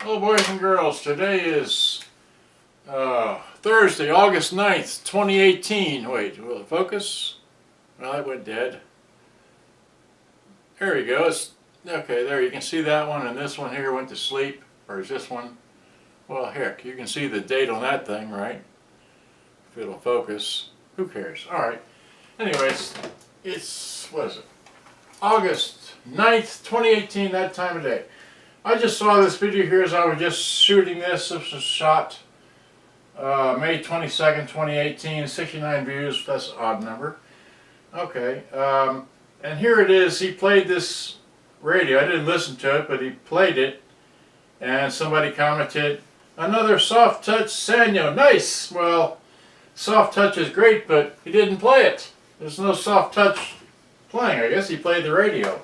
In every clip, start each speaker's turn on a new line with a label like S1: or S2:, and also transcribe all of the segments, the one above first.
S1: Hello boys and girls, today is Thursday, August 9th, 2018. Wait, will it focus? Well, it went dead. There we go. Okay, there you can see that one, and this one here went to sleep. Or is this one? Well, heck, you can see the date on that thing, right? If it'll focus. Who cares? Alright. Anyways, what is it? August 9th, 2018, that time of day. I just saw this video here as I was just shooting this. This was shot May 22nd, 2018, 69 views. That's an odd number. Okay, and here it is. He played this radio. I didn't listen to it, but he played it. And somebody commented, "Another soft touch Sanyo. Nice." Well, soft touch is great, but he didn't play it. There's no soft touch playing. I guess he played the radio.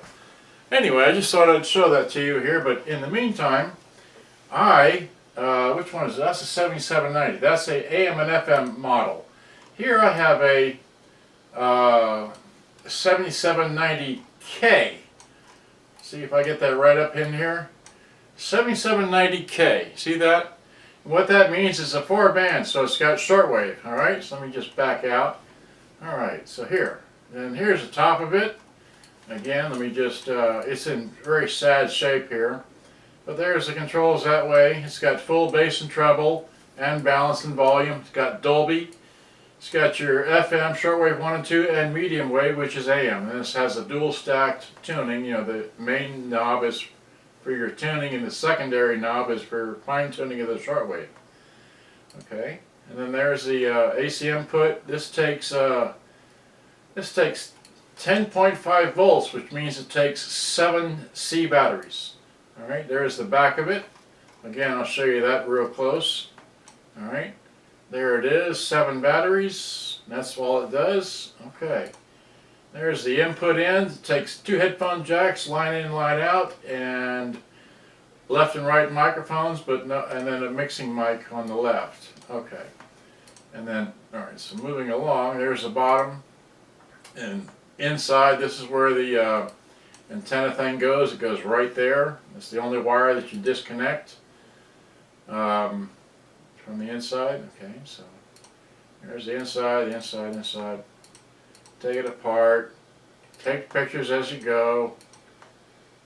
S1: Anyway, I just thought I'd show that to you here, but in the meantime, which one is that? That's a 7790. That's a AM and FM model. Here I have a 7790K. See if I get that right up in here. 7790K. See that? What that means is a 4-band, so it's got shortwave. Alright, so let me just back out. Alright, so here. And here's the top of it. Again, let me just, it's in very sad shape here. But there's the controls that way. It's got full bass and treble, and balance and volume. It's got Dolby. It's got your FM, shortwave 1 and 2, and medium wave, which is AM. And this has a dual stacked tuning. You know, the main knob is for your tuning, and the secondary knob is for fine tuning of the shortwave. Okay, and then there's the AC input. This takes 10.5 volts, which means it takes 7 C batteries. Alright, there's the back of it. Again, I'll show you that real close. Alright, there it is, 7 batteries. That's all it does. Okay, there's the input end. It takes 2 headphone jacks, line in, line out, and left and right microphones, but no, and then a mixing mic on the left. Okay, and then, alright, so moving along, there's the bottom. And inside, this is where the antenna thing goes. It goes right there. It's the only wire that you disconnect from the inside. Okay, so there's the inside, inside. Take it apart. Take pictures as you go.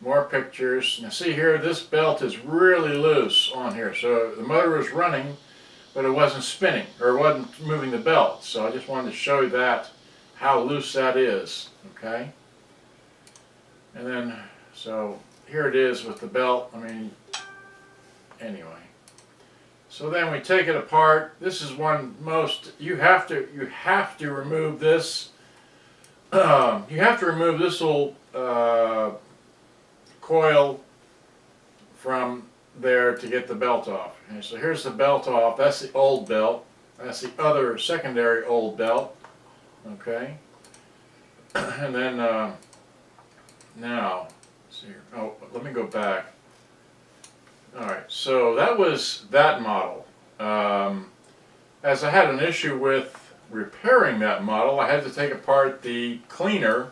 S1: More pictures. Now see here, this belt is really loose on here. So the motor was running, but it wasn't spinning, or it wasn't moving the belt. So I just wanted to show you that, how loose that is. Okay, and then so here it is with the belt. I mean, anyway, so then we take it apart. This is one most you have to remove this. You have to remove this little coil from there to get the belt off. Okay, so here's the belt off. That's the old belt. That's the other secondary old belt. Okay, and then now, see here. Oh, let me go back. All right, so that was that model. As I had an issue with repairing that model, I had to take apart the cleaner,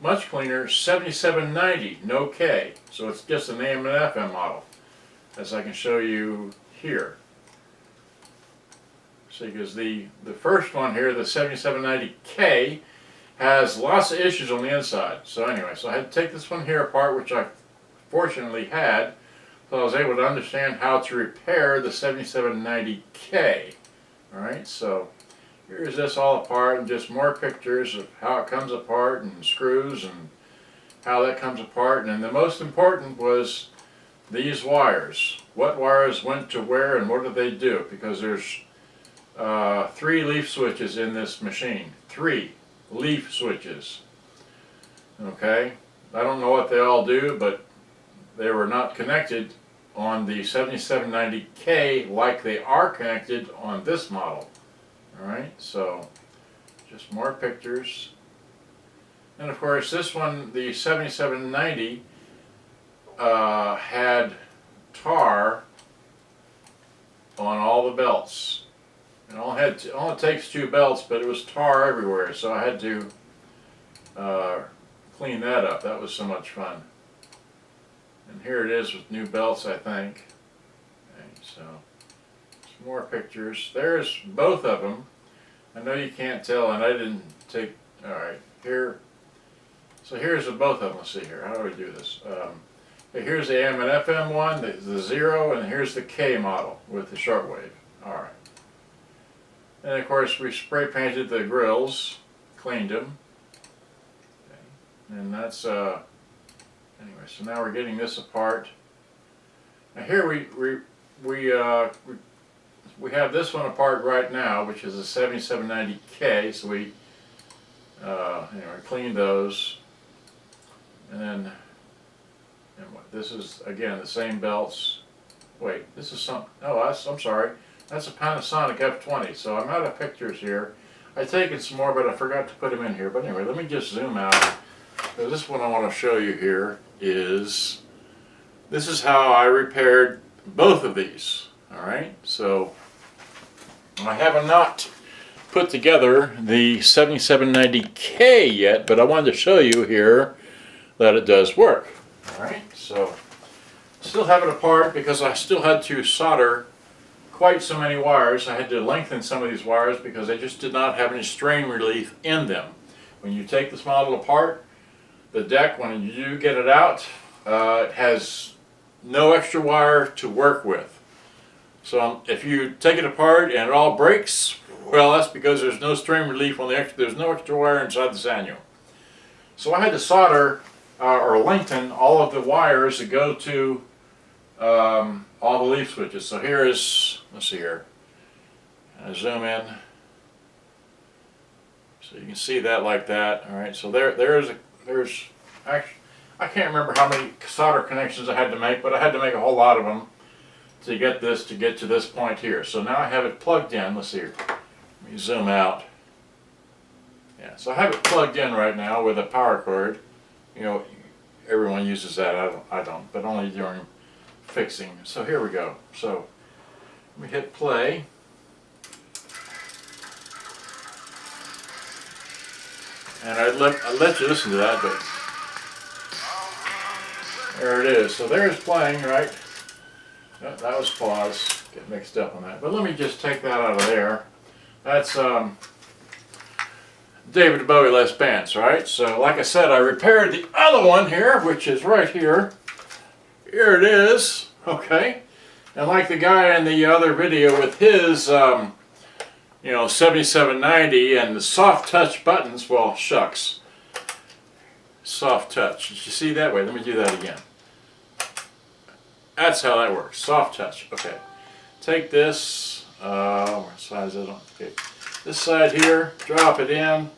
S1: much cleaner 7790, no K. So it's just an AM and FM model, as I can show you here. See, because the first one here, the 7790K, has lots of issues on the inside. So anyway, so I had to take this one here apart, which I fortunately had, so I was able to understand how to repair the 7790K. Alright, so here's this all apart, and just more pictures of how it comes apart, and screws, and how that comes apart. And the most important was these wires. What wires went to where, and what do they do? Because there's 3 leaf switches in this machine. 3 leaf switches. Okay, I don't know what they all do, but they were not connected on the 7790K like they are connected on this model. Alright, so just more pictures. And of course this one, the 7790, had tar on all the belts. It only takes 2 belts, but it was tar everywhere, so I had to clean that up. That was so much fun. And here it is with new belts, I think. so some more pictures. There's both of them. I know you can't tell, and I didn't take. All right, here. So here's the both of them. Let's see here. How do we do this? Here's the AM and FM one, the 0, and here's the K model with the shortwave. All right. And of course we spray painted the grills, cleaned them. Okay. And that's anyway. So now we're getting this apart. Now here we have this one apart right now, which is a 7790K. So we anyway cleaned those, and then. And what, this is, again, the same belts. Wait, this is some, oh, I'm sorry. That's a Panasonic F20, so I'm out of pictures here. I've taken some more, but I forgot to put them in here. But anyway, let me just zoom out. So this one I want to show you here is, this is how I repaired both of these. All right, so I have not put together the 7790K yet, but I wanted to show you here that it does work. Alright, so still have it apart because I still had to solder quite so many wires. I had to lengthen some of these wires because they just did not have any strain relief in them. When you take this model apart, the deck, when you do get it out, it has no extra wire to work with. So if you take it apart and it all breaks, well, that's because there's no strain relief on the extra, there's no extra wire inside the Sanyo. So I had to solder or lengthen all of the wires that go to all the leaf switches. So here is, let's see here, I zoom in, so you can see that like that. All right, so there's actually, I can't remember how many solder connections I had to make, but I had to make a whole lot of them to get to this point here. So now I have it plugged in. Let's see here, let me zoom out. Yeah, so I have it plugged in right now with a power cord. You know, everyone uses that. I don't, but only during fixing. So here we go. So let me hit play. And I let you listen to that, but there it is. So there's playing, right? That was pause. Get mixed up on that. But let me just take that out of there. That's David Bowie Les Bands, right? So like I said, I repaired the other one here, which is right here. Here it is, okay? And like the guy in the other video with his, you know, 7790 and the soft touch buttons, well, shucks. Soft touch. Did you see that? Wait, let me do that again. That's how that works, soft touch. Okay, take this, what size is it on? Okay. This side here, drop it in,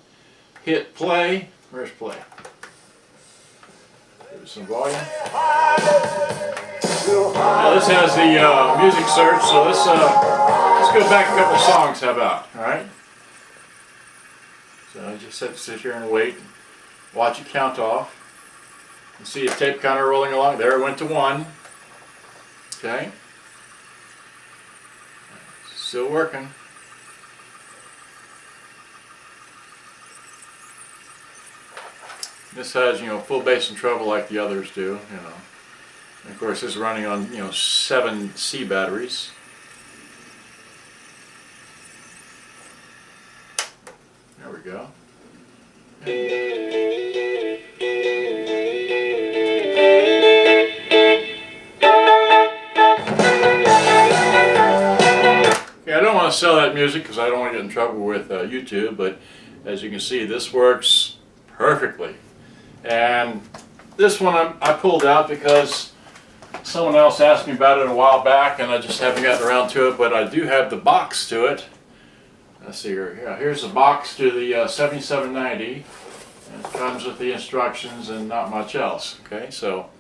S1: hit play. Where's play? Give it some volume. Now this has the music search, so let's go back a couple songs. How about? All right. So I just have to sit here and wait, watch it count off, and see the tape counter rolling along. There it went to 1. Okay. Still working. This has, you know, full bass and treble like the others do, you know. And of course, this is running on, you know, 7 C batteries. There we go. Okay, I don't want to sell that music because I don't want to get in trouble with YouTube, but as you can see, this works perfectly. And this one I pulled out because someone else asked me about it a while back and I just haven't gotten around to it, but I do have the box to it. Let's see here. Yeah, here's the box to the 7790. And it comes with the instructions and not much else. Okay, so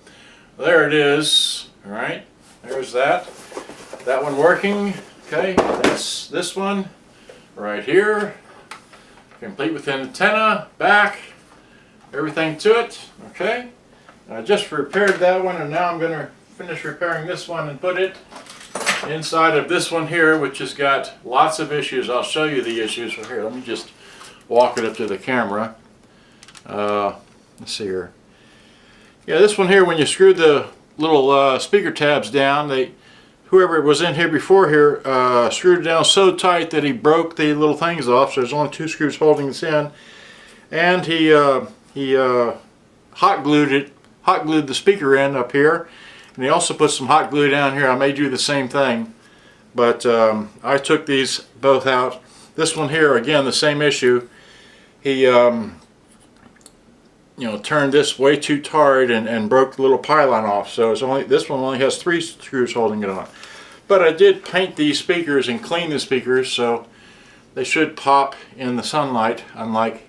S1: there it is. All right, there's that. That one working. Okay, that's this one right here. Complete with antenna, back. Everything to it, okay? I just repaired that one and now I'm going to finish repairing this one and put it inside of this one here, which has got lots of issues. I'll show you the issues. Well, here, let me just walk it up to the camera. Let's see here. Yeah, this one here, when you screw the little speaker tabs down, they whoever was in here before here screwed it down so tight that he broke the little things off, so there's only 2 screws holding this in. And he hot glued the speaker in up here, and he also put some hot glue down here. I may do the same thing, but I took these both out. This one here, again, the same issue. He you know, turned this way too hard and broke the little pylon off, so it's only, this one only has 3 screws holding it on. But I did paint these speakers and clean the speakers, so they should pop in the sunlight, unlike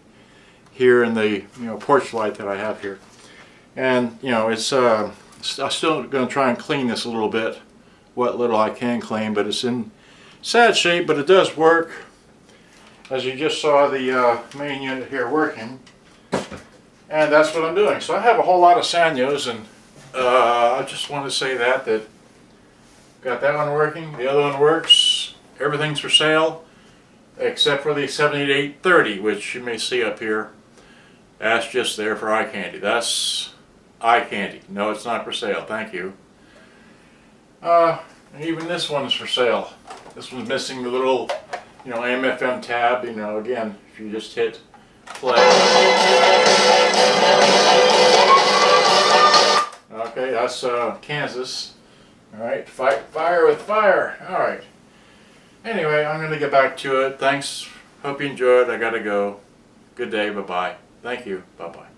S1: here in the, you know, porch light that I have here. And you know, it's I'm still going to try and clean this a little bit, what little I can clean, but it's in sad shape, but it does work. As you just saw the main unit here working, and that's what I'm doing. So I have a whole lot of Sanyos, and I just want to say that got that one working, the other one works, everything's for sale except for the 7830, which you may see up here. That's just there for eye candy. That's eye candy. No, it's not for sale. Thank you. And even this one is for sale. This one's missing the little, you know, AM/FM tab. You know, again, if you just hit play. Okay, that's Kansas. All right, fight fire with fire. All right. Anyway, I'm going to get back to it. Thanks. Hope you enjoyed. I got to go. Good day. Bye-bye. Thank you. Bye-bye.